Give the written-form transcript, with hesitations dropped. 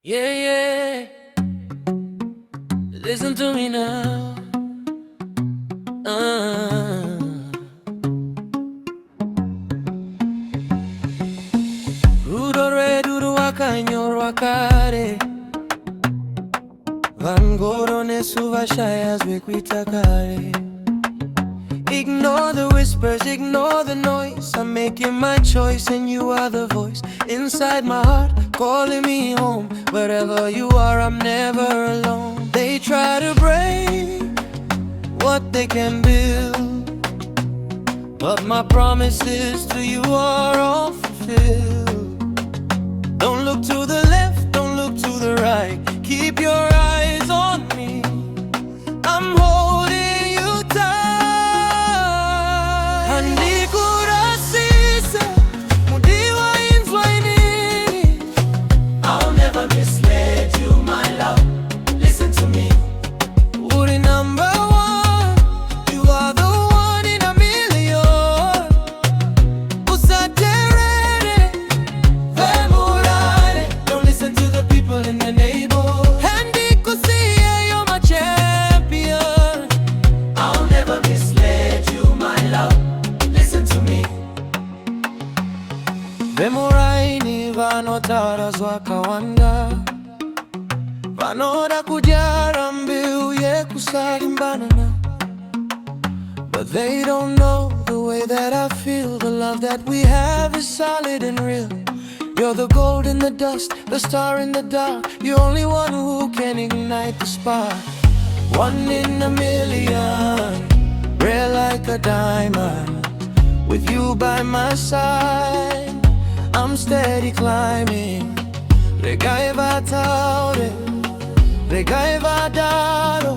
Yeah, yeah, listen to me now. uh. Rudore duru wakanyor wakare Vangoro nesu vashayas kare. Ignore the whispers, ignore the noise. I'm making my choice and you are the voice inside my heart, calling me home. Wherever you are, I'm never alone. They try to break what they can build, but my promises to you are all fulfilled. Don't look to the left, don't look to the right. Keep your eyes on me, I'm holding you tight. Handikurasise, mudiwa influenini. I'll never mislead you, my love. Listen to me. Uri number one, you are the one in a million. Usaterere, vemurare. Don't listen to the people in the neighborhood. Handikusiye, you're my champion. I'll never mislead you, my love. Listen to me. Vemuraini vanotarazwa kawanda, vanoda kujara mbiu yekusalimbana. But they don't know the way that I feel. The love that we have is solid and real. You're the gold in the dust, the star in the dark. You're only one who can ignite the spark. One in a million, rare like a diamond. With you by my side, I'm steady climbing. Regaiva taure, regaiva daro.